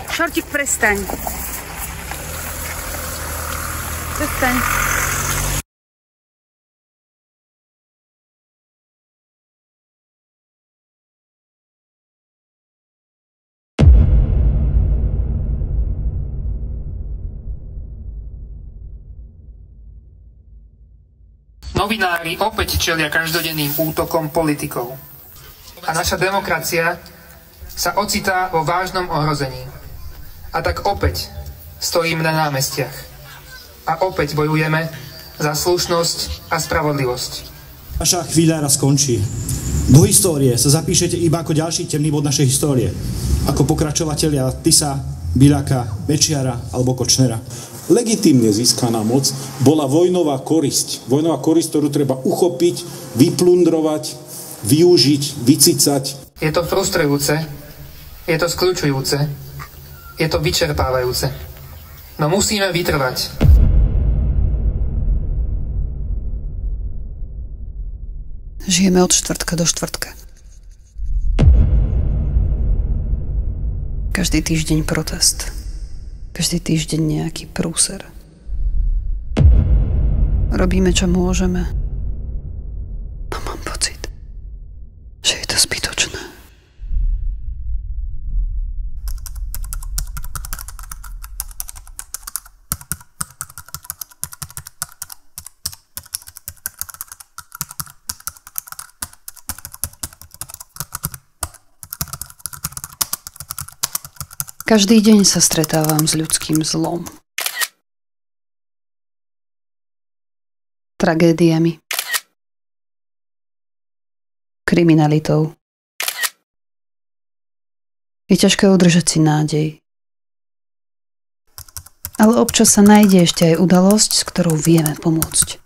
Šortík, prestaň. Prestaň. Novinári opäť čelia každodenným útokom politikov. A naša demokracia sa ocitá vo vážnom ohrození. A tak opäť stojíme na námestiach. A opäť bojujeme za slušnosť a spravodlivosť. Naša chvíľa raz skončí. Do histórie sa zapíšete iba ako ďalší temný bod našej histórie. Ako pokračovatelia Tisa, Biľaka, Mečiara alebo Kočnera. Legitímne získaná moc bola vojnová korisť. Vojnová korisť, ktorú treba uchopiť, vyplundrovať, využiť, vycicať. Je to frustrujúce, je to skľučujúce, je to vyčerpávajúce. No musíme vytrvať. Žijeme od štvrtka do štvrtka. Každý týždeň protest. Každý týždeň nejaký prúser. Robíme, čo môžeme. A mám pocit, že je to zbytočné. Každý deň sa stretávam s ľudským zlom. Tragédiami. Kriminalitou. Je ťažké udržať si nádej. Ale občas sa nájde ešte aj udalosť, s ktorou vieme pomôcť.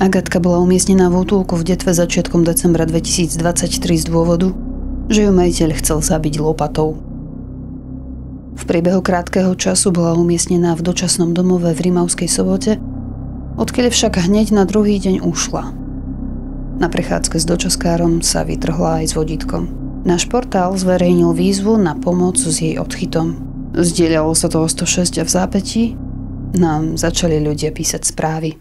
Agatka bola umiestnená v útulku v Detve začiatkom decembra 2023 z dôvodu, že ju majiteľ chcel zabiť lopatou. V priebehu krátkeho času bola umiestnená v dočasnom domove v Rimavskej Sobote, odkiaľ však hneď na druhý deň ušla. Na prechádzke s dočaskárom sa vytrhla aj s vodítkom. Náš portál zverejnil výzvu na pomoc s jej odchytom. Zdieľalo sa to o 106 a v zápätí nám začali ľudia písať správy.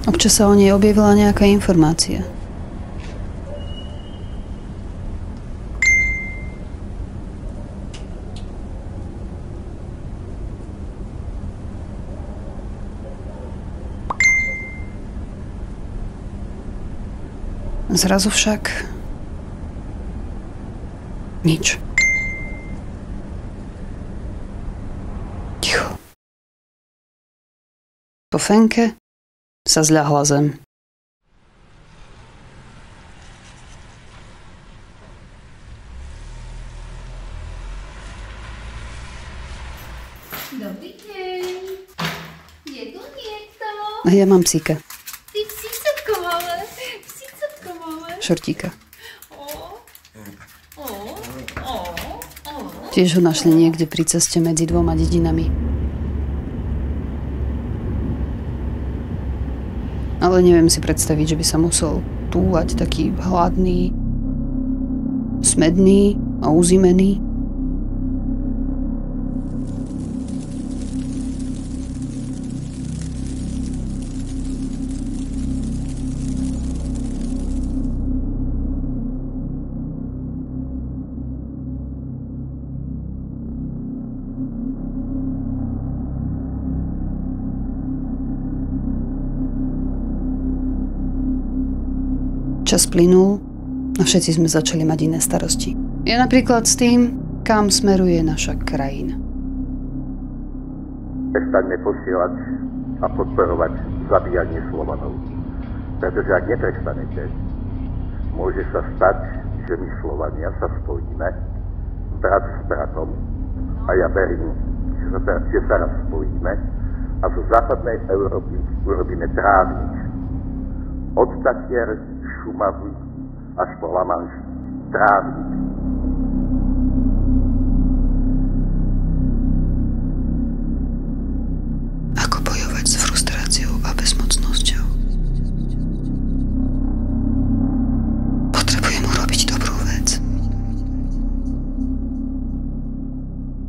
Občas sa o nej objavila nejaká informácia. Zrazu však nič. Ticho. Po fenke sa zľahla zem. Dobrý deň. Je tu niekto? A ja mám psíka. Ty psícatko máme. Psícatko máme. Šortíka. Tiež ho našli niekde pri ceste medzi dvoma dedinami. Ale neviem si predstaviť, že by sa musel túlať taký hladný, smedný a uzimený. Čas plynul a všetci sme začali mať iné starosti. Ja napríklad s tým, kam smeruje naša krajina. Prestaňme posielať a podporovať zabíjanie Slovanov. Pretože ak neprestanete, môže sa stať, že my Slovania sa spojíme, brat s bratom, a ja verím, že sa raz spojíme a zo západnej Európy urobíme trávnik. Od Tatier, Šumavy až po La Manche. Trávnik. Ako bojovať s frustráciou a bezmocnosťou? Potrebujem urobiť dobrú vec.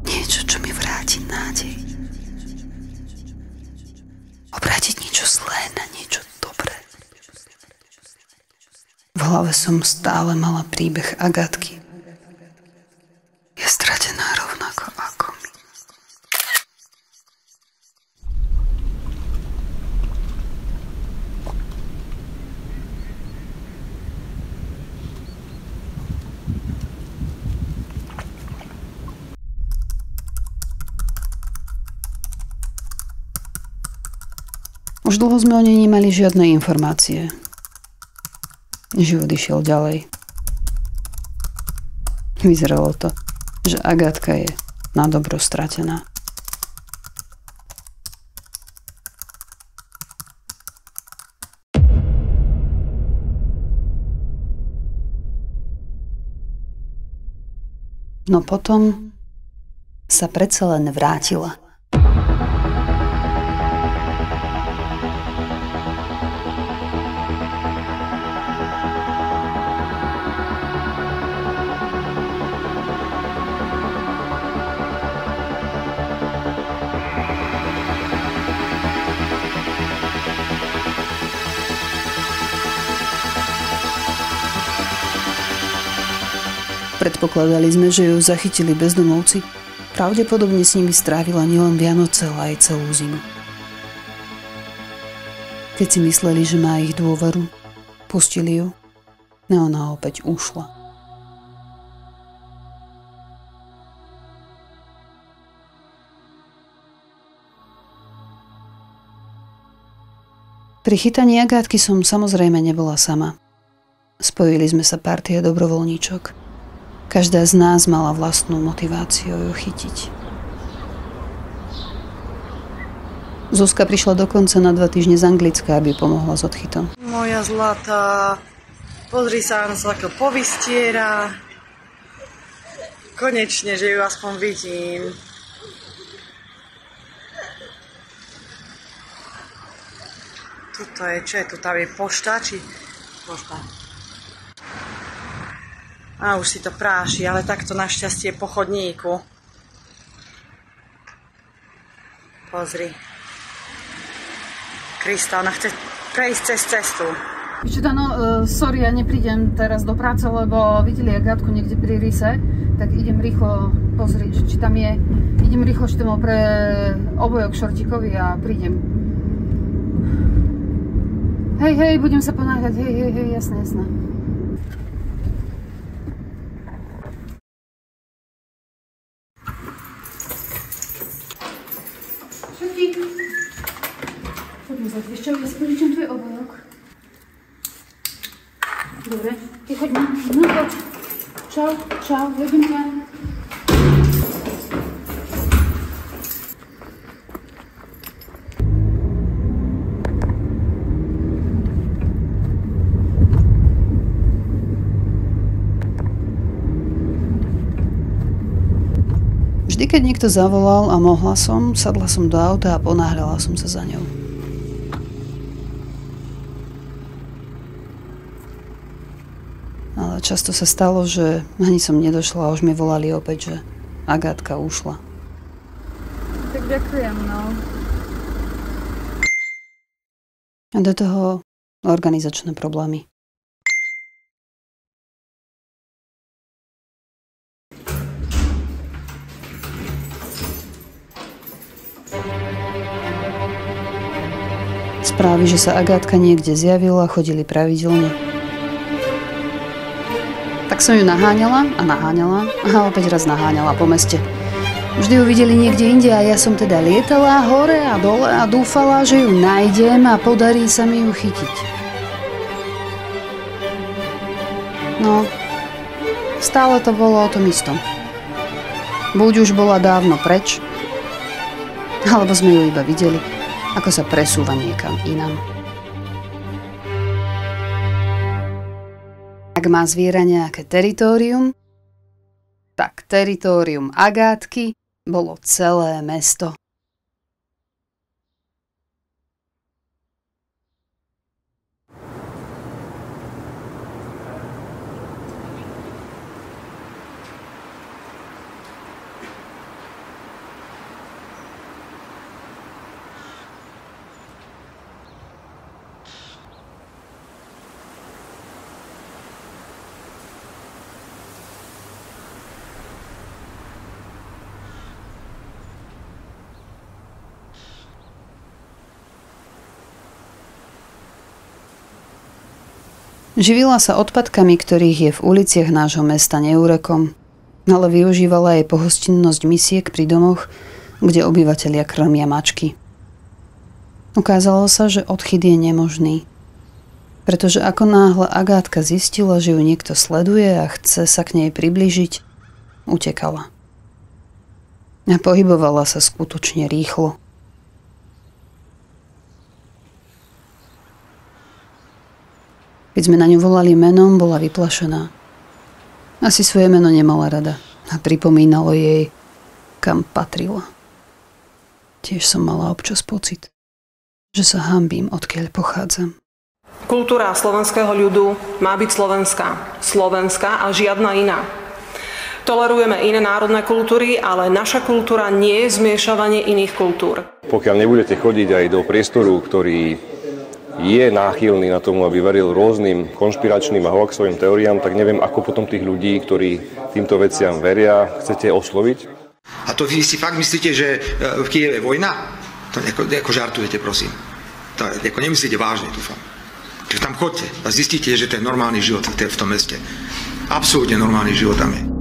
Niečo, čo mi vráti nádej. Obrátiť niečo zlé na niečo dobré. V hlave som stále mala príbeh Agatky. Je stratená rovnako ako my. Už dlho sme o nej nemali žiadne informácie. Život išiel ďalej. Vyzeralo to, že Agatka je na dobro stratená. No potom sa predsa len vrátila. Predpokladali sme, že ju zachytili bezdomovci. Pravdepodobne s nimi strávila nielen Vianoce, ale aj celú zimu. Keď si mysleli, že má ich dôveru, pustili ju a ona opäť ušla. Pri chytaní Agátky som samozrejme nebola sama. Spojili sme sa partie dobrovoľníčok. Každá z nás mala vlastnú motiváciu ju chytiť. Zuzka prišla dokonca na 2 týždne z Anglicka, aby pomohla s odchytom. Moja zlatá, pozri sa, ona sa takto povystiera. Konečne, že ju aspoň vidím. Tuto je, čo je tu? Tam je pošta, či pošta? A už si to práši, ale takto našťastie po chodníku. Pozri. Krista, ona chce prejsť cez cestu. Sorry, ja neprídem teraz do práce, lebo videli Agatku niekde pri Rise, tak idem rýchlo pozrieť, či tam je. Idem rýchlo štemol pre obojok šortíkovi a prídem. Hej, budem sa ponáhľať, hej, jasné. Šortík. Poďme za vieš čo, ja si požičam tvoj obojok. Dobre, ty choď, no poď. Čau, vedem ťa. Vždy, keď niekto zavolal a mohla som, sadla som do auta a ponáhľala som sa za ňou. Ale často sa stalo, že ani som nedošla a už mi volali opäť, že Agatka ušla. Tak ďakujem, no. A do toho organizačné problémy. Správy, že sa Agatka niekde zjavila, chodili pravidelne. Tak som ju naháňala a opäť raz naháňala po meste. Vždy ju videli niekde inde a ja som teda lietala hore a dole a dúfala, že ju nájdem a podarí sa mi ju chytiť. No, stále to bolo o tom istom. Buď už bola dávno preč, alebo sme ju iba videli. ako sa presúva niekam inam. Ak má zviera nejaké teritórium, tak teritórium Agátky bolo celé mesto. Živila sa odpadkami, ktorých je v uliciach nášho mesta neúrekom, ale využívala aj pohostinnosť misiek pri domoch, kde obyvatelia krmia mačky. Ukázalo sa, že odchyt je nemožný, pretože ako náhle Agátka zistila, že ju niekto sleduje a chce sa k nej priblížiť, utekala. A pohybovala sa skutočne rýchlo. Keď sme na ňu volali menom, bola vyplašená. Asi svoje meno nemala rada a pripomínalo jej, kam patrila. Tiež som mala občas pocit, že sa hanbím, odkiaľ pochádzam. Kultúra slovenského ľudu má byť slovenská a žiadna iná. Tolerujeme iné národné kultúry, ale naša kultúra nie je zmiešavanie iných kultúr. Pokiaľ nebudete chodiť aj do priestoru, ktorý je náchylný na tomu, aby veril rôznym konšpiračným a hoaxovým teóriám, tak neviem, ako potom tých ľudí, ktorí týmto veciam veria, chcete osloviť. A to vy si fakt myslíte, že v Kyjeve je vojna? To ako žartujete, prosím. To ako nemyslíte vážne, dúfam. Čiže tam chodte a zistíte, že to je normálny život v tom meste. Absolútne normálny život tam je.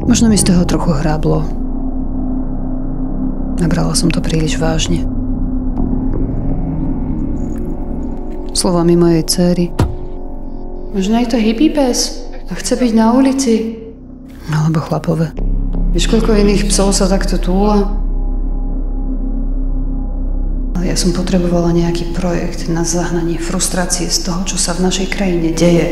Možno mi z toho trochu hráblo. Nabrala som to príliš vážne. Slovami mojej dcéry. Možno je to hippie pes a chce byť na ulici. Alebo chlapové. Vieš, koľko iných psov sa takto túla? Ale ja som potrebovala nejaký projekt na zahnanie frustrácie z toho, čo sa v našej krajine deje.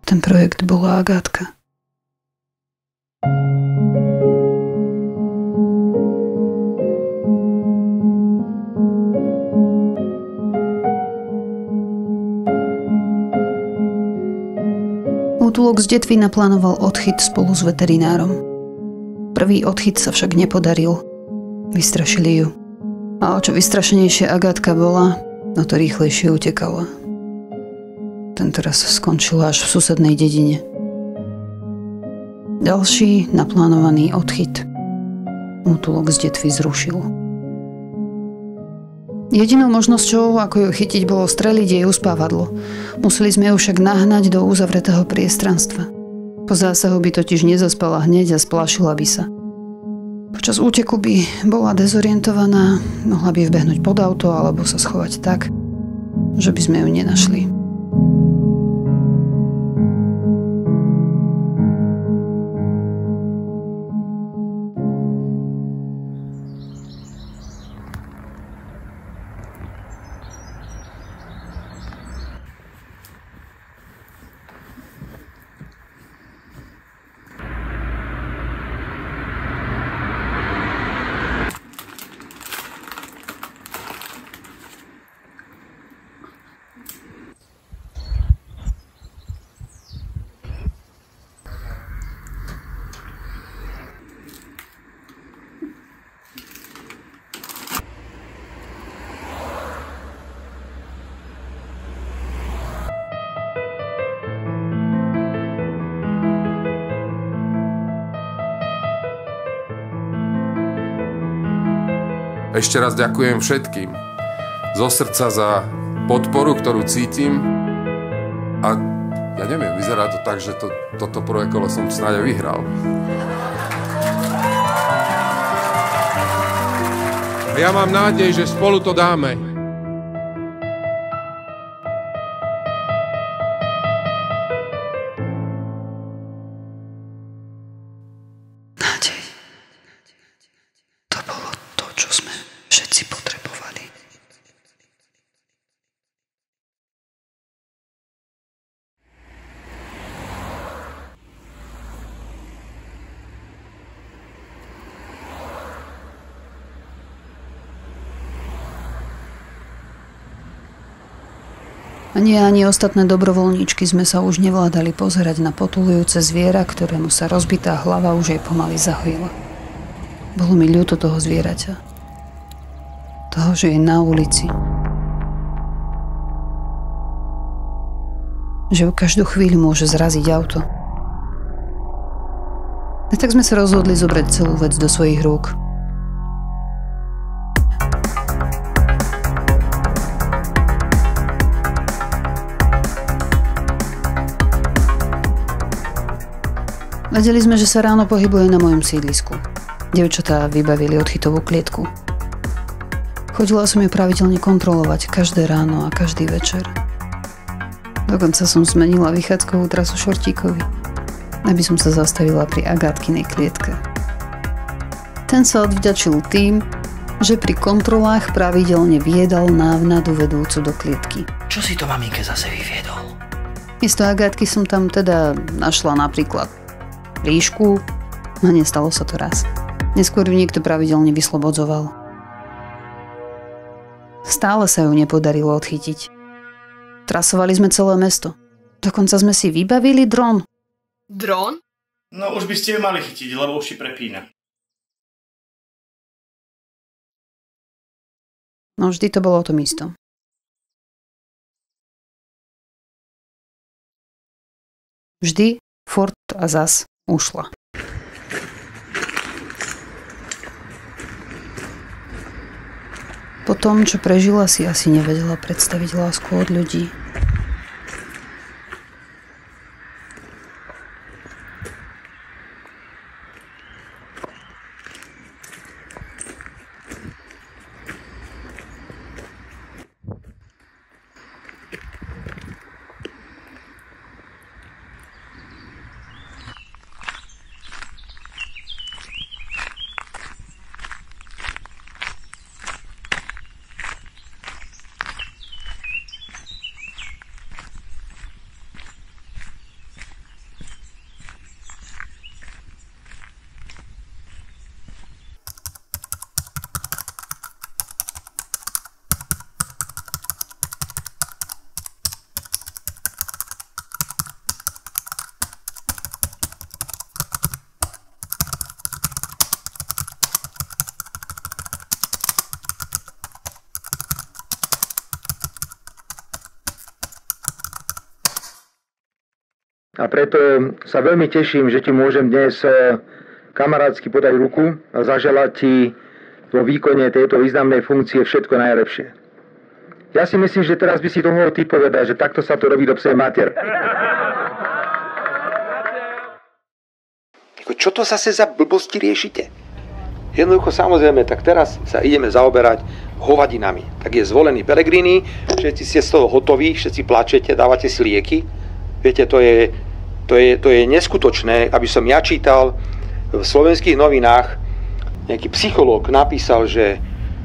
Ten projekt bola Agátka. Útulok z detvy naplánoval odchyt spolu s veterinárom. Prvý odchyt sa však nepodaril. Vystrašili ju. A o čo vystrašenejšia Agátka bola, no to rýchlejšie utekala. Tentoraz skončila až v susednej dedine. Ďalší naplánovaný odchyt útulok z detvy zrušil. Jedinou možnosťou, ako ju chytiť, bolo streliť jej uspávadlo. Museli sme ju však nahnať do uzavretého priestranstva. Po zásahu by totiž nezaspala hneď a splášila by sa. Počas úteku by bola dezorientovaná, mohla by vbehnúť pod auto alebo sa schovať tak, že by sme ju nenašli. Ešte raz ďakujem všetkým zo srdca za podporu, ktorú cítim. A ja neviem, vyzerá to tak, že toto prvé kolo som snáď vyhral. A ja mám nádej, že spolu to dáme. Nádej. To bolo to, čo sme všetci potrebovali. Ani ostatné dobrovoľníčky sme sa už nevládali pozerať na potulujúce zviera, ktorému sa rozbitá hlava už jej pomaly zahojila. Bolo mi ľúto toho zvieraťa. Toho, že je na ulici. Že ho každú chvíľu môže zraziť auto. A tak sme sa rozhodli zobrať celú vec do svojich rúk. Vedeli sme, že sa ráno pohybuje na mojom sídlisku. Dievčatá vybavili odchytovú klietku. Chodila som ju pravidelne kontrolovať každé ráno a každý večer. Dokonca som zmenila vychádzkovú trasu šortíkovi, aby som sa zastavila pri Agátkinej klietke. Ten sa odvďačil tým, že pri kontrolách pravidelne viedal návnadu vedúcu do klietky. Čo si to maminke zase vyviedol? Miesto Agátky som tam teda našla napríklad líšku, no nestalo sa to raz. Neskôr ju niekto pravidelne vyslobodzoval. Stále sa ju nepodarilo odchytiť. Trasovali sme celé mesto. Dokonca sme si vybavili dron. Dron? No už by ste ju mali chytiť, lebo už si prepína. No vždy to bolo o tom istom. Vždy, furt a zas ušla. Po tom, čo prežila, si asi nevedela predstaviť lásku od ľudí. A preto sa veľmi teším, že ti môžem dnes kamarátsky podať ruku a zaželať ti vo výkone tejto významnej funkcie všetko najlepšie. Ja si myslím, že teraz by si to mohol ty povedať, že takto sa to robí do psej mater. Čo to zase za blbosti riešite? Jednoducho, samozrejme, tak teraz sa ideme zaoberať hovadinami. Tak je zvolený Pellegrini, všetci ste z toho hotoví, všetci plačete, dávate si lieky. Viete, to je neskutočné, aby som ja čítal v slovenských novinách, nejaký psychológ napísal, že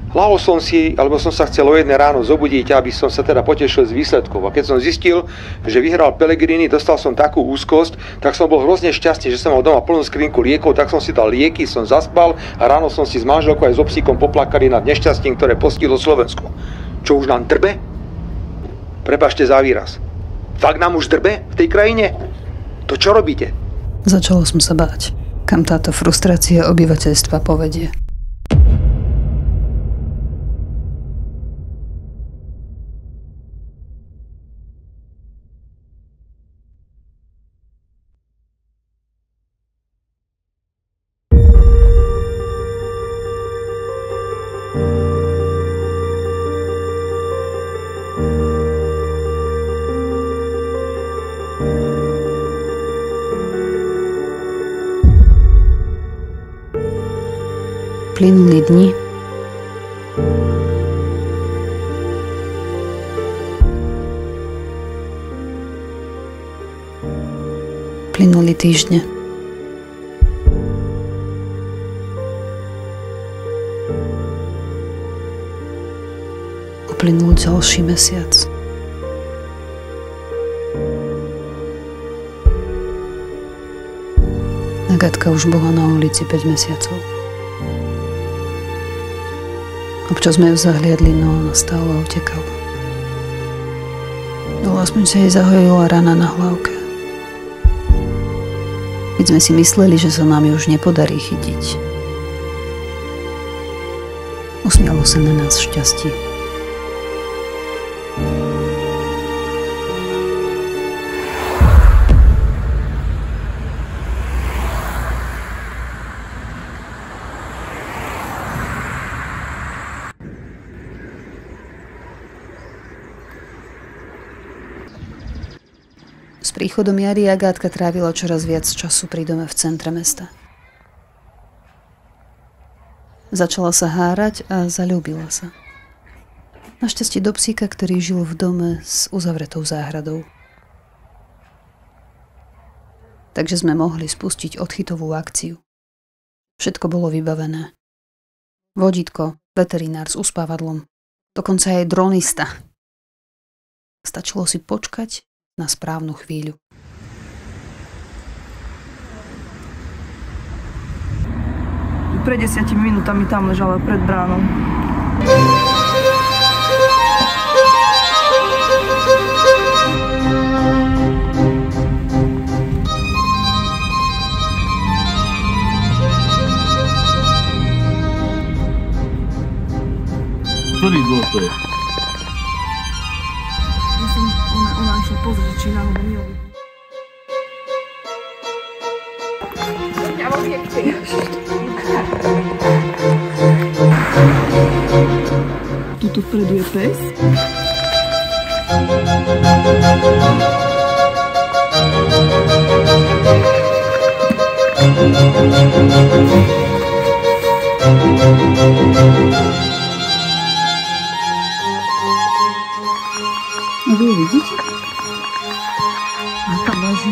ľahol som si, alebo som sa chcel o jedné ráno zobudiť, aby som sa teda potešil z výsledkov. A keď som zistil, že vyhral Pellegrini, dostal som takú úzkosť, tak som bol hrozne šťastný, že som mal doma plnú skrinku liekov, tak som si dal lieky, som zaspal a ráno som si s manželkou aj s obsíkom poplakali nad nešťastím, ktoré postihlo Slovensko. Čo už nám drbe? Prepáčte za výraz. Fakt nám už drbe v tej krajine? To čo robíte? Začala som sa báť, kam táto frustrácia obyvateľstva povedie. Plynuli dni. Plynuli týždne. Uplynul ďalší mesiac. Agatka už bola na ulici 5 mesiacov. Občas sme ju zahliadli, no ona stále utekala. No aspoň sa jej zahojila rana na hlavke. Keď sme si mysleli, že sa nám ju už nepodarí chytiť. Usmialo sa na nás šťastie. S príchodom jary Agátka trávila čoraz viac času pri dome v centre mesta. Začala sa hárať a zaľúbila sa. Našťastie do psíka, ktorý žil v dome s uzavretou záhradou. Takže sme mohli spustiť odchytovú akciu. Všetko bolo vybavené. Vodítko, veterinár s uspávadlom, dokonca aj dronista. Stačilo si počkať na správnu chvíľu. Pred 10 minútami tam ležala pred bránou. Ktorý dvor to je? Ona išla pozrieť, či nám ho neovidí. Ja mám piekty. Tuto vpredu je pes. A vy vidíte? A tam leží.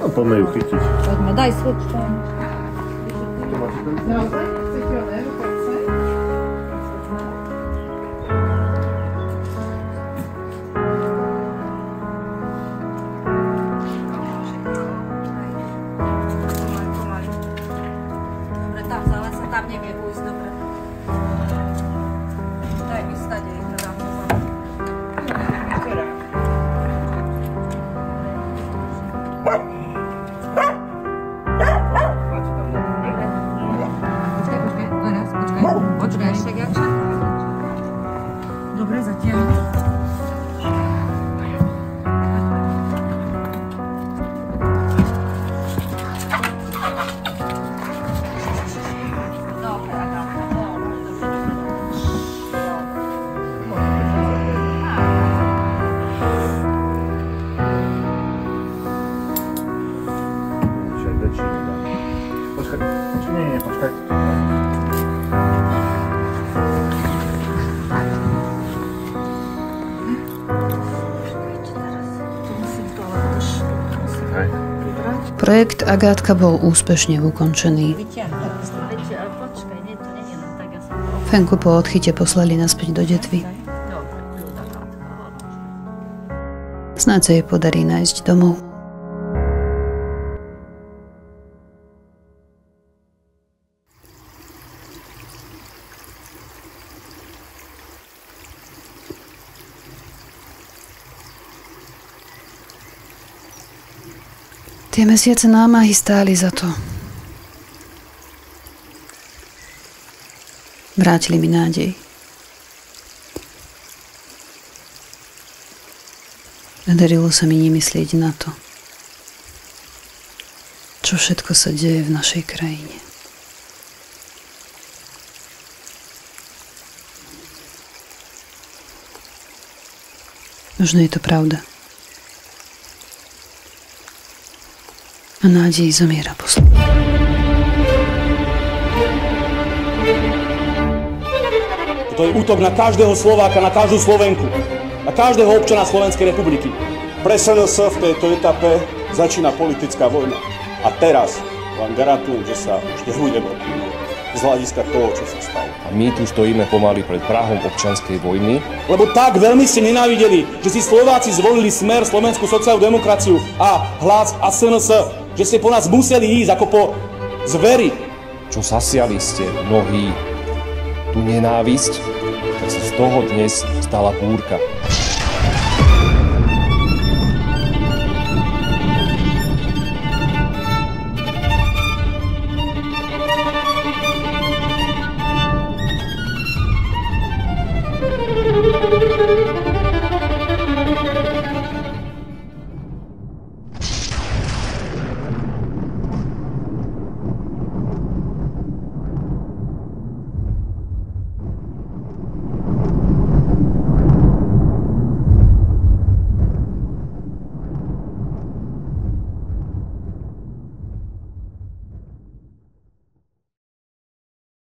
No, poďme ju chytiť. Poďme, daj svedčo. Naozaj? Chcete ho nerukace? Dobre, tam za lesa, tam nevie ujsť, dobre. Daj mi stať, jej to dám. Projekt Agátka bol úspešne ukončený. Fenku po odchyte poslali naspäť do Detvy. Snáď sa jej podarí nájsť domov. Tie mesiace námahy stáli za to. Vrátili mi nádej. A darilo sa mi nemyslieť na to, čo všetko sa deje v našej krajine. Možno je to pravda. A nádej zomiera posledný. To je útok na každého Slováka, na každú Slovenku, na každého občana Slovenskej republiky. Pre SNS v tejto etape začína politická vojna. A teraz vám garantujem, že sa už nebudeme opínať z hľadiska toho, čo sa stalo. A my tu stojíme pomaly pred prahom občianskej vojny. Lebo tak veľmi ste nenávideli, že si Slováci zvolili Smer, Slovenskú sociálnu demokraciu a Hlas a SNS, že ste po nás museli ísť ako po zveri. Čo zasiali ste mnohí tú nenávisť, tak sa z toho dnes stala búrka.